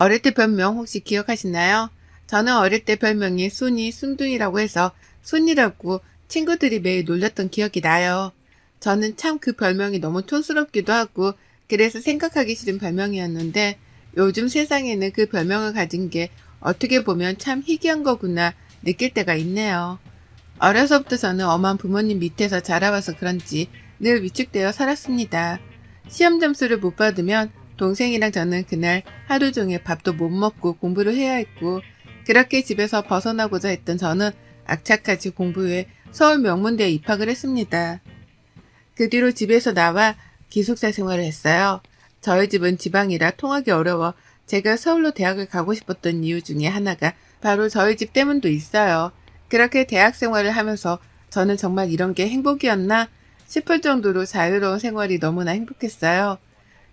어릴 때 별명 혹시 기억하시나요? 저는 어릴 때 별명이 순이, 순둥이라고 해서 순이라고 친구들이 매일 놀렸던 기억이 나요. 저는 참 그 별명이 너무 촌스럽기도 하고 그래서 생각하기 싫은 별명이었는데 요즘 세상에는 그 별명을 가진 게 어떻게 보면 참 희귀한 거구나 느낄 때가 있네요. 어려서부터 저는 엄한 부모님 밑에서 자라와서 그런지 늘 위축되어 살았습니다. 시험 점수를 못 받으면 동생이랑 저는 그날 하루 종일 밥도 못 먹고 공부를 해야 했고, 그렇게 집에서 벗어나고자 했던 저는 악착같이 공부해 서울 명문대에 입학을 했습니다. 그 뒤로 집에서 나와 기숙사 생활을 했어요. 저희 집은 지방이라 통하기 어려워 제가 서울로 대학을 가고 싶었던 이유 중에 하나가 바로 저희 집 때문도 있어요. 그렇게 대학 생활을 하면서 저는 정말 이런 게 행복이었나 싶을 정도로 자유로운 생활이 너무나 행복했어요.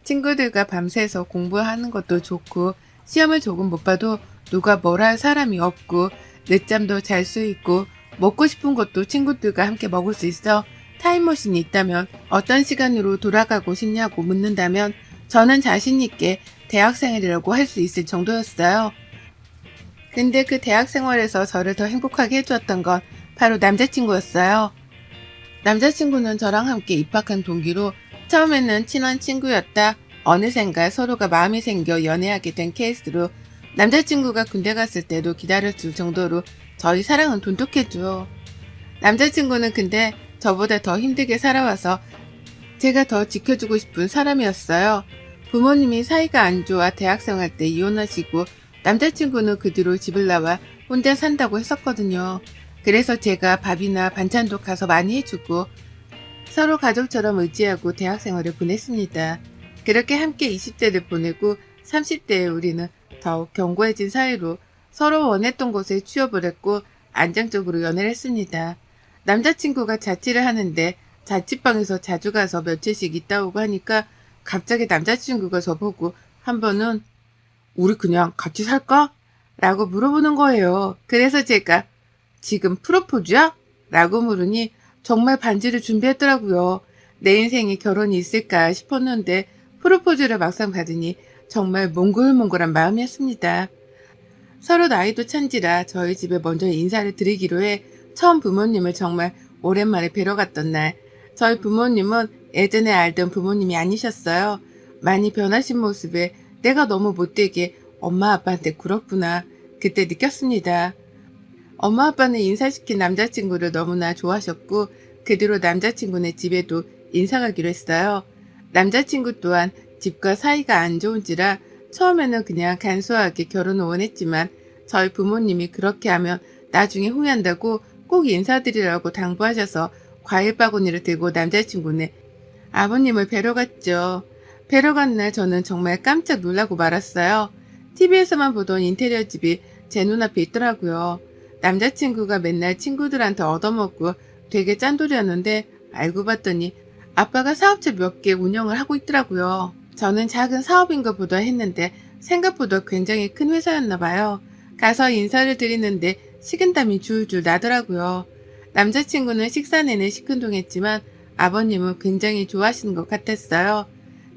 친구들과 밤새서 공부하는 것도 좋고 시험을 조금 못 봐도 누가 뭐라 할 사람이 없고 늦잠도 잘 수 있고 먹고 싶은 것도 친구들과 함께 먹을 수 있어 타임머신이 있다면 어떤 시간으로 돌아가고 싶냐고 묻는다면 저는 자신 있게 대학생활이라고 할 수 있을 정도였어요. 근데 그 대학 생활에서 저를 더 행복하게 해주었던 건 바로 남자친구였어요. 남자친구는 저랑 함께 입학한 동기로 처음에는 친한 친구였다 어느샌가 서로가 마음이 생겨 연애하게 된 케이스로 남자친구가 군대 갔을 때도 기다려줄 정도로 저희 사랑은 돈독했죠. 남자친구는 근데 저보다 더 힘들게 살아와서 제가 더 지켜주고 싶은 사람이었어요. 부모님이 사이가 안 좋아 대학생활 때 이혼하시고 남자친구는 그 뒤로 집을 나와 혼자 산다고 했었거든요. 그래서 제가 밥이나 반찬도 가서 많이 해주고 서로 가족처럼 의지하고 대학생활을 보냈습니다. 그렇게 함께 20대를 보내고 30대에 우리는 더욱 견고해진 사이로 서로 원했던 곳에 취업을 했고 안정적으로 연애를 했습니다. 남자친구가 자취를 하는데 자취방에서 자주 가서 며칠씩 있다 오고 하니까 갑자기 남자친구가 저보고 한 번은 우리 그냥 같이 살까? 라고 물어보는 거예요. 그래서 제가 지금 프로포즈야? 라고 물으니 정말 반지를 준비했더라고요. 내 인생에 결혼이 있을까 싶었는데 프로포즈를 막상 받으니 정말 몽글몽글한 마음이었습니다. 서로 나이도 찬지라 저희 집에 먼저 인사를 드리기로 해 처음 부모님을 정말 오랜만에 뵈러 갔던 날 저희 부모님은 예전에 알던 부모님이 아니셨어요. 많이 변하신 모습에 내가 너무 못되게 엄마 아빠한테 굴었구나 그때 느꼈습니다. 엄마 아빠는 인사시킨 남자친구를 너무나 좋아하셨고 그 뒤로 남자친구네 집에도 인사 가기로 했어요. 남자친구 또한 집과 사이가 안 좋은지라 처음에는 그냥 간소하게 결혼을 원했지만 저희 부모님이 그렇게 하면 나중에 후회한다고 꼭 인사드리라고 당부하셔서 과일 바구니를 들고 남자친구네 아버님을 뵈러 갔죠. 뵈러 간 날 저는 정말 깜짝 놀라고 말았어요. TV에서만 보던 인테리어 집이 제 눈앞에 있더라고요. 남자친구가 맨날 친구들한테 얻어먹고 되게 짠돌이었는데 알고 봤더니 아빠가 사업체 몇 개 운영을 하고 있더라고요. 저는 작은 사업인 것보다 했는데 생각보다 굉장히 큰 회사였나 봐요. 가서 인사를 드리는데 식은땀이 줄줄 나더라고요. 남자친구는 식사 내내 시큰둥했지만 아버님은 굉장히 좋아하시는 것 같았어요.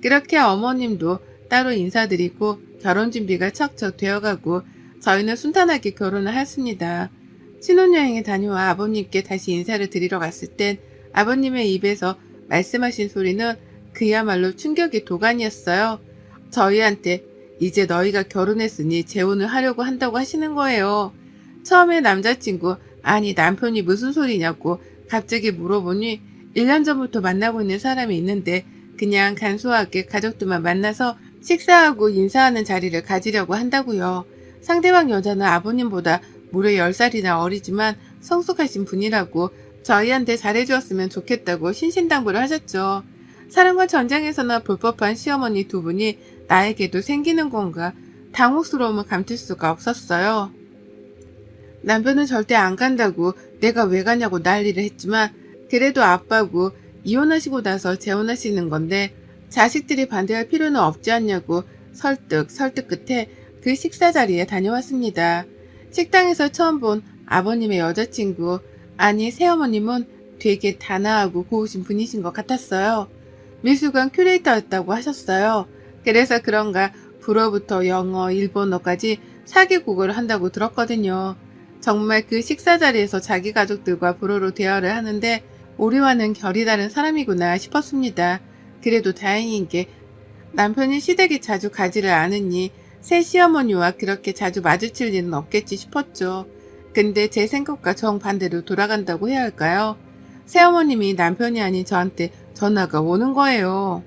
그렇게 어머님도 따로 인사드리고 결혼 준비가 척척 되어가고 저희는 순탄하게 결혼을 했습니다. 신혼여행에 다녀와 아버님께 다시 인사를 드리러 갔을 땐 아버님의 입에서 말씀하신 소리는 그야말로 충격의 도가니였어요. 저희한테 이제 너희가 결혼했으니 재혼을 하려고 한다고 하시는 거예요. 처음에 남자친구 아니 남편이 무슨 소리냐고 갑자기 물어보니 1년 전부터 만나고 있는 사람이 있는데 그냥 간소하게 가족들만 만나서 식사하고 인사하는 자리를 가지려고 한다고요. 상대방 여자는 아버님보다 무려 10살이나 어리지만 성숙하신 분이라고 저희한테 잘해주었으면 좋겠다고 신신당부를 하셨죠. 사랑과 전쟁에서나 볼 법한 시어머니 두 분이 나에게도 생기는 건가 당혹스러움을 감출 수가 없었어요. 남편은 절대 안 간다고 내가 왜 가냐고 난리를 했지만 그래도 아빠고 이혼하시고 나서 재혼하시는 건데 자식들이 반대할 필요는 없지 않냐고 설득 끝에 그 식사 자리에 다녀왔습니다. 식당에서 처음 본 아버님의 여자친구 아니 새어머님은 되게 단아하고 고우신 분이신 것 같았어요. 미술관 큐레이터였다고 하셨어요. 그래서 그런가 불어부터 영어, 일본어까지 4개국어를 한다고 들었거든요. 정말 그 식사 자리에서 자기 가족들과 불어로 대화를 하는데 우리와는 결이 다른 사람이구나 싶었습니다. 그래도 다행인 게 남편이 시댁에 자주 가지를 않으니 새 시어머니와 그렇게 자주 마주칠 일은 없겠지 싶었죠. 근데 제 생각과 정반대로 돌아간다고 해야 할까요? 새어머님이 남편이 아닌 저한테 전화가 오는 거예요.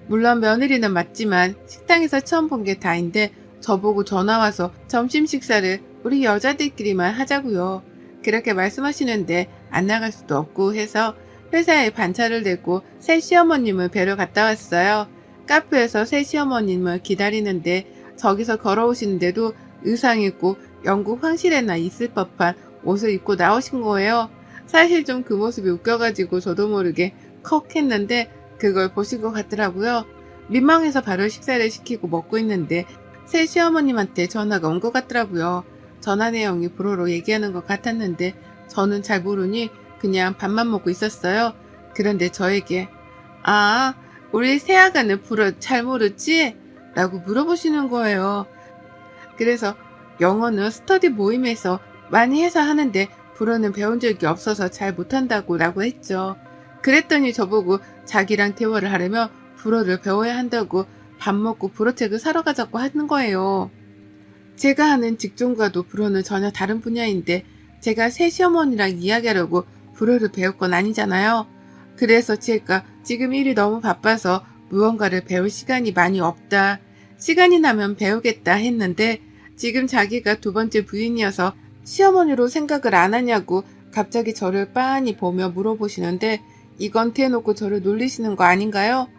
물론 며느리는 맞지만 식당에서 처음 본 게 다인데 저보고 전화와서 점심 식사를 우리 여자들끼리만 하자고요. 그렇게 말씀하시는데 안 나갈 수도 없고 해서 회사에 반차를 내고 새 시어머님을 뵈러 갔다 왔어요. 카페에서 새 시어머님을 기다리는데 저기서 걸어오시는데도 의상 입고 영국 황실에나 있을 법한 옷을 입고 나오신 거예요. 사실 좀 그 모습이 웃겨가지고 저도 모르게 컥 했는데 그걸 보신 것 같더라고요. 민망해서 바로 식사를 시키고 먹고 있는데 새 시어머님한테 전화가 온 것 같더라고요. 전화 내용이 불어로 얘기하는 것 같았는데 저는 잘 모르니 그냥 밥만 먹고 있었어요. 그런데 저에게 아, 우리 새아가는 불어 잘 모르지? 라고 물어보시는 거예요. 그래서 영어는 스터디 모임에서 많이 해서 하는데 불어는 배운 적이 없어서 잘 못한다고 라고 했죠. 그랬더니 저보고 자기랑 대화를 하려면 불어를 배워야 한다고 밥 먹고 불어책을 사러 가자고 하는 거예요. 제가 하는 직종과도 불어는 전혀 다른 분야인데 제가 새 시어머니랑 이야기하려고 불어를 배울 건 아니잖아요. 그래서 제가 지금 일이 너무 바빠서 무언가를 배울 시간이 많이 없다. 시간이 나면 배우겠다 했는데 지금 자기가 두 번째 부인이어서 시어머니로 생각을 안 하냐고 갑자기 저를 빤히 보며 물어보시는데 이건 대놓고 저를 놀리시는 거 아닌가요?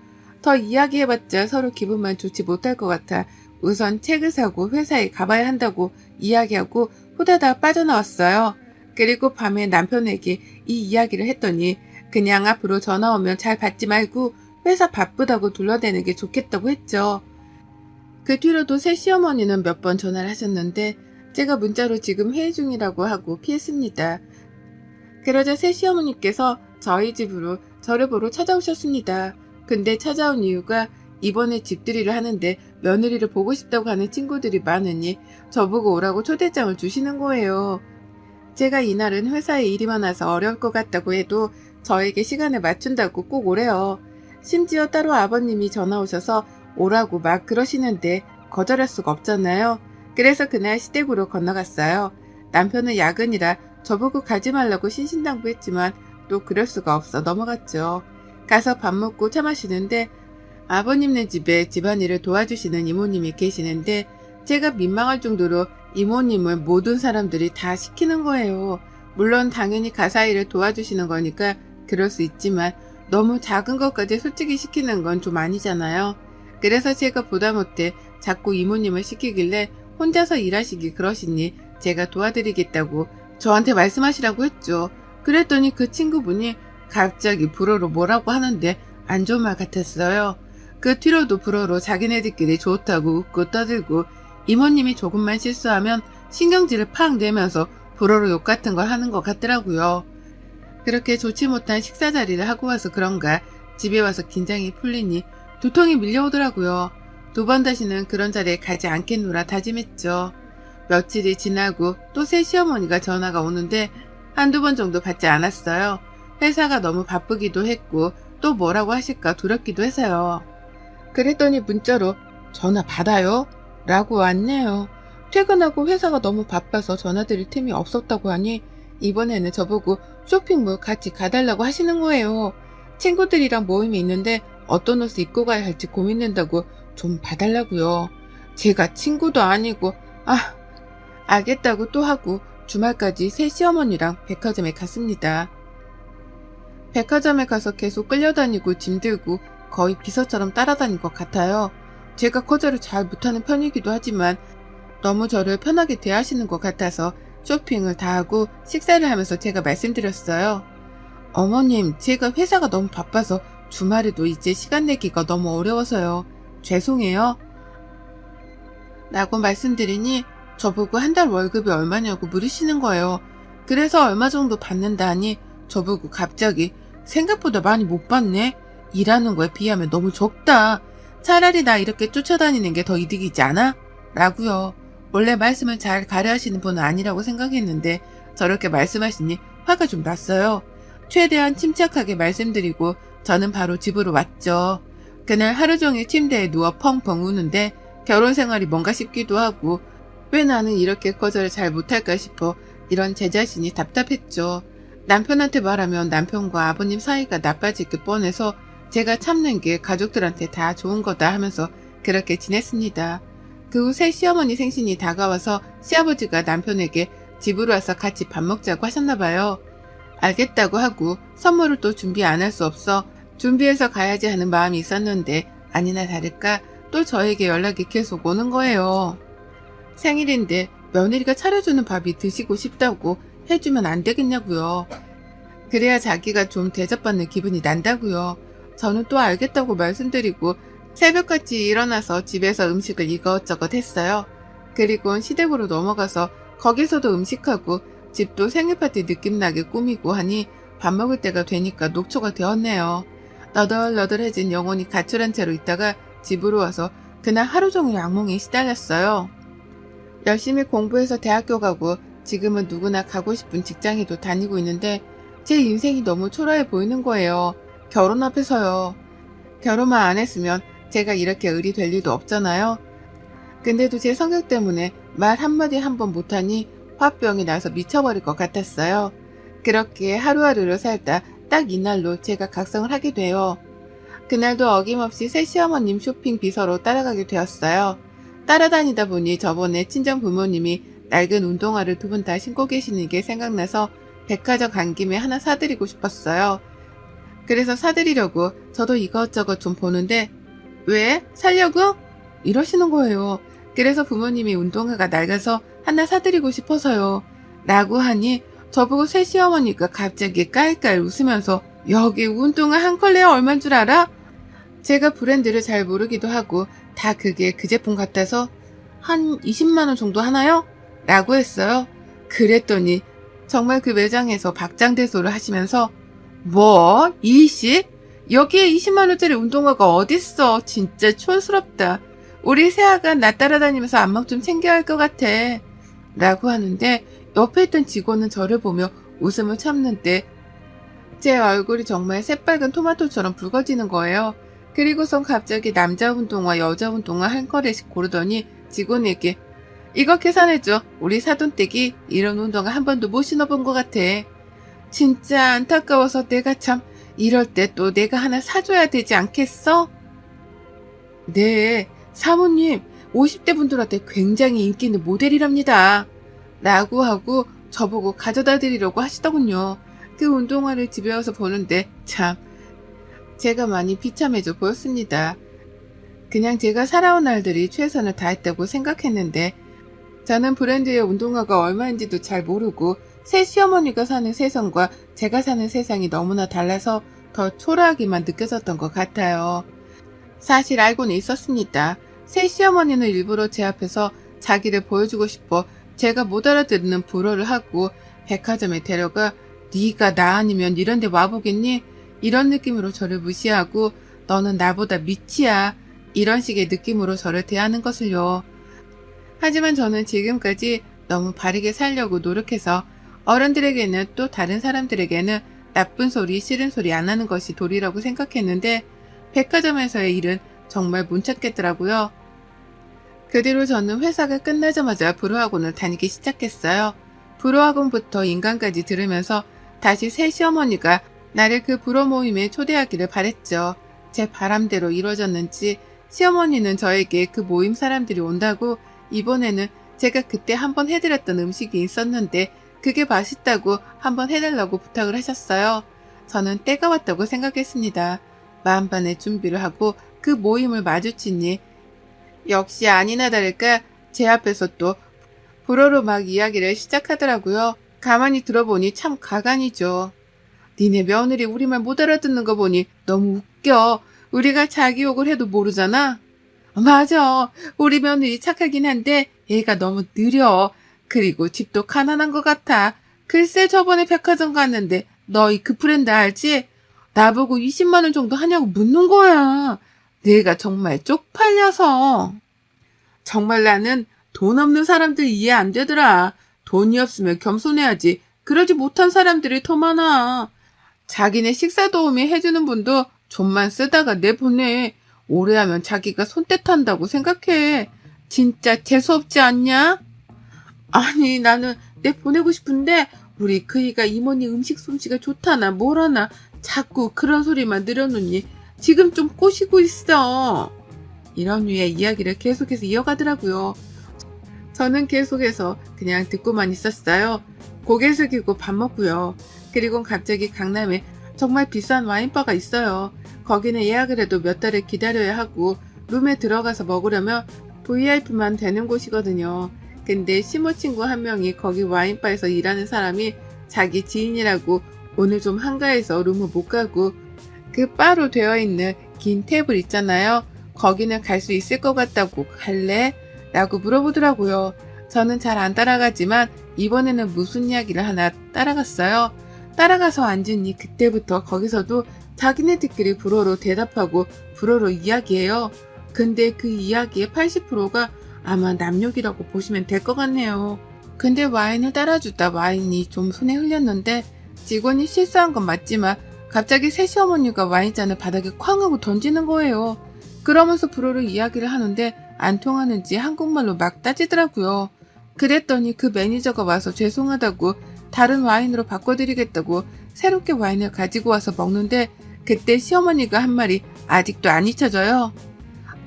더 이야기해봤자 서로 기분만 좋지 못할 것 같아 우선 책을 사고 회사에 가봐야 한다고 이야기하고 후다닥 빠져나왔어요. 그리고 밤에 남편에게 이 이야기를 했더니 그냥 앞으로 전화 오면 잘 받지 말고 회사 바쁘다고 둘러대는 게 좋겠다고 했죠. 그 뒤로도 새 시어머니는 몇 번 전화를 하셨는데 제가 문자로 지금 회의 중이라고 하고 피했습니다. 그러자 새 시어머니께서 저희 집으로 저를 보러 찾아오셨습니다. 근데 찾아온 이유가 이번에 집들이를 하는데 며느리를 보고 싶다고 하는 친구들이 많으니 저보고 오라고 초대장을 주시는 거예요. 제가 이날은 회사에 일이 많아서 어려울 것 같다고 해도 저에게 시간을 맞춘다고 꼭 오래요. 심지어 따로 아버님이 전화 오셔서 오라고 막 그러시는데 거절할 수가 없잖아요. 그래서 그날 시댁으로 건너갔어요. 남편은 야근이라 저보고 가지 말라고 신신당부했지만 또 그럴 수가 없어 넘어갔죠. 가서 밥 먹고 차 마시는데 아버님네 집에 집안일을 도와주시는 이모님이 계시는데 제가 민망할 정도로 이모님을 모든 사람들이 다 시키는 거예요. 물론 당연히 가사일을 도와주시는 거니까 그럴 수 있지만 너무 작은 것까지 솔직히 시키는 건 좀 아니잖아요. 그래서 제가 보다 못해 자꾸 이모님을 시키길래 혼자서 일하시기 그러시니 제가 도와드리겠다고 저한테 말씀하시라고 했죠. 그랬더니 그 친구분이 갑자기 불어로 뭐라고 하는데 안 좋은 말 같았어요. 그 뒤로도 불어로 자기네들끼리 좋다고 웃고 떠들고 이모님이 조금만 실수하면 신경질을 팍 내면서 불어로 욕 같은 걸 하는 것 같더라고요. 그렇게 좋지 못한 식사 자리를 하고 와서 그런가 집에 와서 긴장이 풀리니 두통이 밀려오더라고요. 두 번 다시는 그런 자리에 가지 않겠노라 다짐했죠. 며칠이 지나고 또 새 시어머니가 전화가 오는데 한두 번 정도 받지 않았어요. 회사가 너무 바쁘기도 했고 또 뭐라고 하실까 두렵기도 해서요. 그랬더니 문자로 전화 받아요? 라고 왔네요. 퇴근하고 회사가 너무 바빠서 전화드릴 틈이 없었다고 하니 이번에는 저보고 쇼핑몰 같이 가달라고 하시는 거예요. 친구들이랑 모임이 있는데 어떤 옷을 입고 가야 할지 고민된다고 좀 봐달라고요. 제가 친구도 아니고 알겠다고 또 하고 주말까지 새 시어머니랑 백화점에 갔습니다. 백화점에 가서 계속 끌려다니고 짐들고 거의 비서처럼 따라다닌 것 같아요. 제가 거절을 잘 못하는 편이기도 하지만 너무 저를 편하게 대하시는 것 같아서 쇼핑을 다 하고 식사를 하면서 제가 말씀드렸어요. 어머님, 제가 회사가 너무 바빠서 주말에도 이제 시간 내기가 너무 어려워서요. 죄송해요. 라고 말씀드리니 저보고 한 달 월급이 얼마냐고 물으시는 거예요. 그래서 얼마 정도 받는다 하니 저보고 갑자기 생각보다 많이 못 받네. 일하는 거에 비하면 너무 적다. 차라리 나 이렇게 쫓아다니는 게 더 이득이지 않아? 라고요. 원래 말씀을 잘 가려하시는 분은 아니라고 생각했는데 저렇게 말씀하시니 화가 좀 났어요. 최대한 침착하게 말씀드리고 저는 바로 집으로 왔죠. 그날 하루 종일 침대에 누워 펑펑 우는데 결혼 생활이 뭔가 싶기도 하고 왜 나는 이렇게 거절을 잘 못할까 싶어 이런 제 자신이 답답했죠. 남편한테 말하면 남편과 아버님 사이가 나빠질 게 뻔해서 제가 참는 게 가족들한테 다 좋은 거다 하면서 그렇게 지냈습니다. 그 후 새 시어머니 생신이 다가와서 시아버지가 남편에게 집으로 와서 같이 밥 먹자고 하셨나봐요. 알겠다고 하고 선물을 또 준비 안 할 수 없어 준비해서 가야지 하는 마음이 있었는데 아니나 다를까 또 저에게 연락이 계속 오는 거예요. 생일인데 며느리가 차려주는 밥이 드시고 싶다고 해주면 안 되겠냐고요. 그래야 자기가 좀 대접받는 기분이 난다고요. 저는 또 알겠다고 말씀드리고 새벽같이 일어나서 집에서 음식을 이것저것 했어요. 그리고 시댁으로 넘어가서 거기서도 음식하고 집도 생일 파티 느낌 나게 꾸미고 하니 밥 먹을 때가 되니까 녹초가 되었네요. 너덜너덜해진 영혼이 가출한 채로 있다가 집으로 와서 그날 하루 종일 악몽에 시달렸어요. 열심히 공부해서 대학교 가고 지금은 누구나 가고 싶은 직장에도 다니고 있는데 제 인생이 너무 초라해 보이는 거예요. 결혼 앞에서요. 결혼만 안 했으면 제가 이렇게 을이 될 일도 없잖아요. 근데도 제 성격 때문에 말 한마디 한 번 못하니 화병이 나서 미쳐버릴 것 같았어요. 그렇게 하루하루를 살다 딱 이날로 제가 각성을 하게 돼요. 그날도 어김없이 새 시어머님 쇼핑 비서로 따라가게 되었어요. 따라다니다 보니 저번에 친정 부모님이 낡은 운동화를 두 분 다 신고 계시는 게 생각나서 백화점 간 김에 하나 사드리고 싶었어요. 그래서 사드리려고 저도 이것저것 좀 보는데 왜? 살려고? 이러시는 거예요. 그래서 부모님이 운동화가 낡아서 하나 사드리고 싶어서요. 라고 하니 저보고 새 시어머니가 갑자기 깔깔 웃으면서 여기 운동화 한 컬레에 얼만 줄 알아? 제가 브랜드를 잘 모르기도 하고 다 그게 그 제품 같아서 한 20만원 정도 하나요? 라고 했어요. 그랬더니 정말 그 매장에서 박장대소를 하시면서 뭐? 20? 여기에 20만원짜리 운동화가 어딨어. 진짜 촌스럽다. 우리 새아가 나 따라다니면서 안목 좀 챙겨야 할 것 같아. 라고 하는데 옆에 있던 직원은 저를 보며 웃음을 참는데 제 얼굴이 정말 새빨간 토마토처럼 붉어지는 거예요. 그리고선 갑자기 남자 운동화, 여자 운동화 한 거래씩 고르더니 직원에게 이거 계산해줘. 우리 사돈댁이 이런 운동화 한 번도 못 신어본 것 같아. 진짜 안타까워서 내가 참 이럴 때 또 내가 하나 사줘야 되지 않겠어? 네, 사모님 50대 분들한테 굉장히 인기 있는 모델이랍니다. 라고 하고 저보고 가져다 드리려고 하시더군요. 그 운동화를 집에 와서 보는데 참 제가 많이 비참해져 보였습니다. 그냥 제가 살아온 날들이 최선을 다했다고 생각했는데 저는 브랜드의 운동화가 얼마인지도 잘 모르고 새 시어머니가 사는 세상과 제가 사는 세상이 너무나 달라서 더 초라하게만 느껴졌던 것 같아요. 사실 알고는 있었습니다. 새 시어머니는 일부러 제 앞에서 자기를 보여주고 싶어 제가 못 알아듣는 불어를 하고 백화점에 데려가 네가 나 아니면 이런 데 와보겠니? 이런 느낌으로 저를 무시하고 너는 나보다 밑이야. 이런 식의 느낌으로 저를 대하는 것을요. 하지만 저는 지금까지 너무 바르게 살려고 노력해서 어른들에게는 또 다른 사람들에게는 나쁜 소리, 싫은 소리 안 하는 것이 도리라고 생각했는데 백화점에서의 일은 정말 못 찾겠더라고요. 그 뒤로 저는 회사가 끝나자마자 불어학원을 다니기 시작했어요. 불어학원부터 인강까지 들으면서 다시 새 시어머니가 나를 그 불어 모임에 초대하기를 바랬죠. 제 바람대로 이루어졌는지 시어머니는 저에게 그 모임 사람들이 온다고 이번에는 제가 그때 한번 해드렸던 음식이 있었는데 그게 맛있다고 한번 해달라고 부탁을 하셨어요. 저는 때가 왔다고 생각했습니다. 만반의 준비를 하고 그 모임을 마주치니 역시 아니나 다를까 제 앞에서 또 불어로 막 이야기를 시작하더라고요. 가만히 들어보니 참 가관이죠. 니네 며느리 우리말 못 알아듣는 거 보니 너무 웃겨. 우리가 자기 욕을 해도 모르잖아. 맞아. 우리 며느리 착하긴 한데 얘가 너무 느려. 그리고 집도 가난한 것 같아. 글쎄 저번에 백화점 갔는데 너희 그 브랜드 알지? 나보고 20만 원 정도 하냐고 묻는 거야. 내가 정말 쪽팔려서. 정말 나는 돈 없는 사람들 이해 안 되더라. 돈이 없으면 겸손해야지. 그러지 못한 사람들이 더 많아. 자기네 식사 도우미 해주는 분도 좀만 쓰다가 내보내. 오래 하면 자기가 손떼탄다고 생각해. 진짜 재수없지 않냐? 아니, 나는 내 보내고 싶은데 우리 그이가 이모니 음식 솜씨가 좋다나 뭐라나 자꾸 그런 소리만 늘어놓니 지금 좀 꼬시고 있어. 이런 류의 이야기를 계속해서 이어가더라고요. 저는 계속해서 그냥 듣고만 있었어요. 고개 숙이고 밥 먹고요. 그리고 갑자기 강남에 정말 비싼 와인바가 있어요. 거기는 예약을 해도 몇 달을 기다려야 하고 룸에 들어가서 먹으려면 VIP만 되는 곳이거든요. 근데 시모 친구 한 명이 거기 와인바에서 일하는 사람이 자기 지인이라고 오늘 좀 한가해서 룸을 못 가고 그 바로 되어 있는 긴 테이블 있잖아요. 거기는 갈 수 있을 것 같다고 갈래? 라고 물어보더라고요. 저는 잘 안 따라가지만 이번에는 무슨 이야기를 하나 따라갔어요. 따라가서 앉으니 그때부터 거기서도 자기네들끼리 불어로 대답하고 불어로 이야기해요. 근데 그 이야기의 80%가 아마 남욕이라고 보시면 될 것 같네요. 근데 와인을 따라주다 와인이 좀 손에 흘렸는데 직원이 실수한 건 맞지만 갑자기 새 시어머니가 와인잔을 바닥에 쾅 하고 던지는 거예요. 그러면서 불어로 이야기를 하는데 안 통하는지 한국말로 막 따지더라고요. 그랬더니 그 매니저가 와서 죄송하다고 다른 와인으로 바꿔드리겠다고 새롭게 와인을 가지고 와서 먹는데 그때 시어머니가 한 말이 아직도 안 잊혀져요.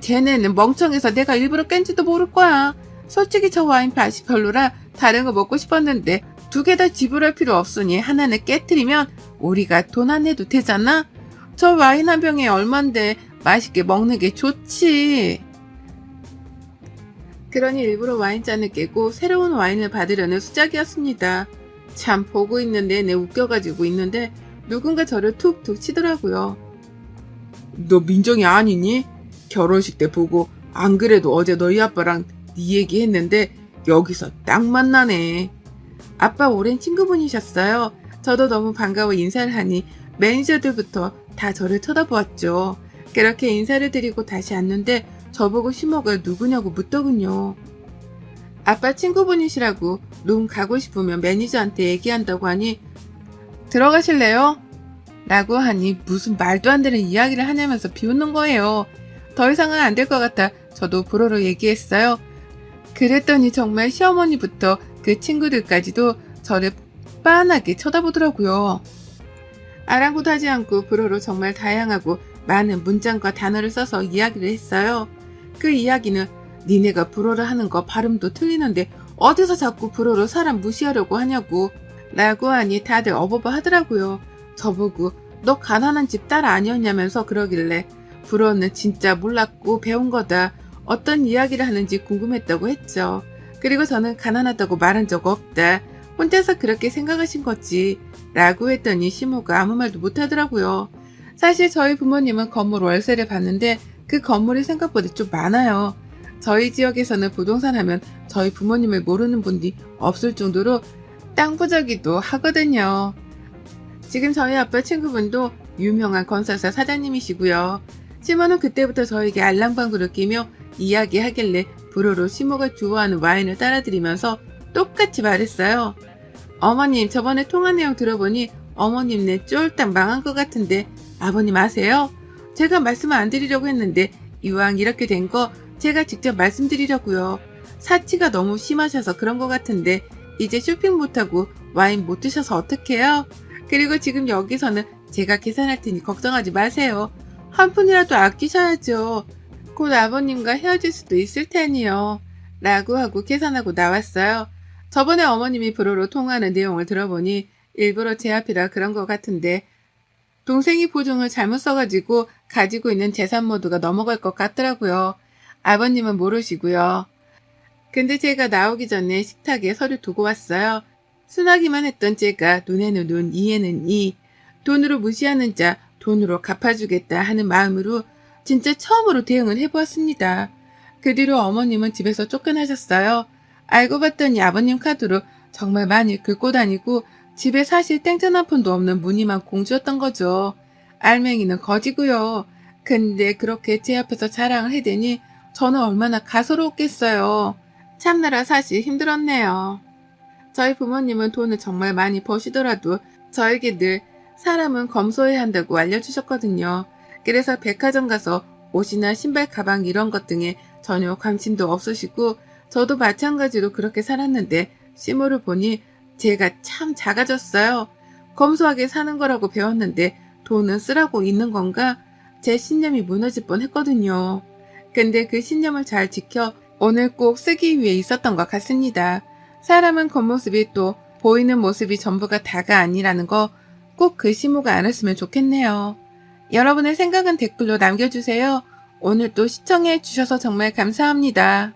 쟤네는 멍청해서 내가 일부러 깬지도 모를 거야. 솔직히 저 와인 맛이 별로라 다른 거 먹고 싶었는데 두 개 다 지불할 필요 없으니 하나는 깨트리면 우리가 돈 안 내도 되잖아? 저 와인 한 병에 얼만데 맛있게 먹는 게 좋지. 그러니 일부러 와인잔을 깨고 새로운 와인을 받으려는 수작이었습니다. 참 보고 있는 내내 웃겨가지고 있는데 누군가 저를 툭툭 치더라고요. 너 민정이 아니니? 결혼식 때 보고 안 그래도 어제 너희 아빠랑 네 얘기했는데 여기서 딱 만나네. 아빠 오랜 친구분이셨어요. 저도 너무 반가워 인사를 하니 매니저들부터 다 저를 쳐다보았죠. 그렇게 인사를 드리고 다시 앉는데 저보고 시모가 누구냐고 묻더군요. 아빠 친구분이시라고 룸 가고 싶으면 매니저한테 얘기한다고 하니 들어가실래요? 라고 하니 무슨 말도 안 되는 이야기를 하냐면서 비웃는 거예요. 더 이상은 안 될 것 같아 저도 불어로 얘기했어요. 그랬더니 정말 시어머니부터 그 친구들까지도 저를 빤하게 쳐다보더라고요. 아랑곳하지 않고 불어로 정말 다양하고 많은 문장과 단어를 써서 이야기를 했어요. 그 이야기는 니네가 불어를 하는 거 발음도 틀리는데 어디서 자꾸 불어로 사람 무시하려고 하냐고 라고 하니 다들 어버버 하더라고요. 저보고 너 가난한 집 딸 아니었냐면서 그러길래 불어는 진짜 몰랐고 배운 거다. 어떤 이야기를 하는지 궁금했다고 했죠. 그리고 저는 가난하다고 말한 적 없다. 혼자서 그렇게 생각하신 거지. 라고 했더니 시모가 아무 말도 못하더라고요. 사실 저희 부모님은 건물 월세를 받는데 그 건물이 생각보다 좀 많아요. 저희 지역에서는 부동산 하면 저희 부모님을 모르는 분이 없을 정도로 땅 부자기도 하거든요. 지금 저희 아빠 친구분도 유명한 건설사 사장님이시고요. 시모는 그때부터 저에게 알랑방구를 끼며 이야기하길래 불어로 시모가 좋아하는 와인을 따라드리면서 똑같이 말했어요. 어머님 저번에 통화 내용 들어보니 어머님네 쫄딱 망한 것 같은데 아버님 아세요? 제가 말씀을 안 드리려고 했는데 이왕 이렇게 된 거 제가 직접 말씀드리려고요. 사치가 너무 심하셔서 그런 것 같은데 이제 쇼핑 못하고 와인 못 드셔서 어떡해요? 그리고 지금 여기서는 제가 계산할 테니 걱정하지 마세요. 한 푼이라도 아끼셔야죠. 곧 아버님과 헤어질 수도 있을 테니요. 라고 하고 계산하고 나왔어요. 저번에 어머님이 불어로 통화하는 내용을 들어보니 일부러 제 앞이라 그런 것 같은데 동생이 보증을 잘못 써가지고 가지고 있는 재산 모두가 넘어갈 것 같더라고요. 아버님은 모르시고요. 근데 제가 나오기 전에 식탁에 서류 두고 왔어요. 순하기만 했던 제가 눈에는 눈, 이에는 이, 돈으로 무시하는 자 돈으로 갚아주겠다 하는 마음으로 진짜 처음으로 대응을 해보았습니다. 그 뒤로 어머님은 집에서 쫓겨나셨어요. 알고 봤더니 아버님 카드로 정말 많이 긁고 다니고 집에 사실 땡전 한 푼도 없는 무늬만 공주였던 거죠. 알맹이는 거지고요. 근데 그렇게 제 앞에서 자랑을 해대니 저는 얼마나 가소로웠겠어요. 참느라 사실 힘들었네요. 저희 부모님은 돈을 정말 많이 버시더라도 저에게 늘 사람은 검소해야 한다고 알려주셨거든요. 그래서 백화점 가서 옷이나 신발, 가방 이런 것 등에 전혀 관심도 없으시고 저도 마찬가지로 그렇게 살았는데 시모를 보니 제가 참 작아졌어요. 검소하게 사는 거라고 배웠는데 돈은 쓰라고 있는 건가? 제 신념이 무너질 뻔했거든요. 근데 그 신념을 잘 지켜 오늘 꼭 쓰기 위해 있었던 것 같습니다. 사람은 겉모습이 또 보이는 모습이 전부가 다가 아니라는 거 꼭 그 시모가 알았으면 좋겠네요. 여러분의 생각은 댓글로 남겨주세요. 오늘도 시청해 주셔서 정말 감사합니다.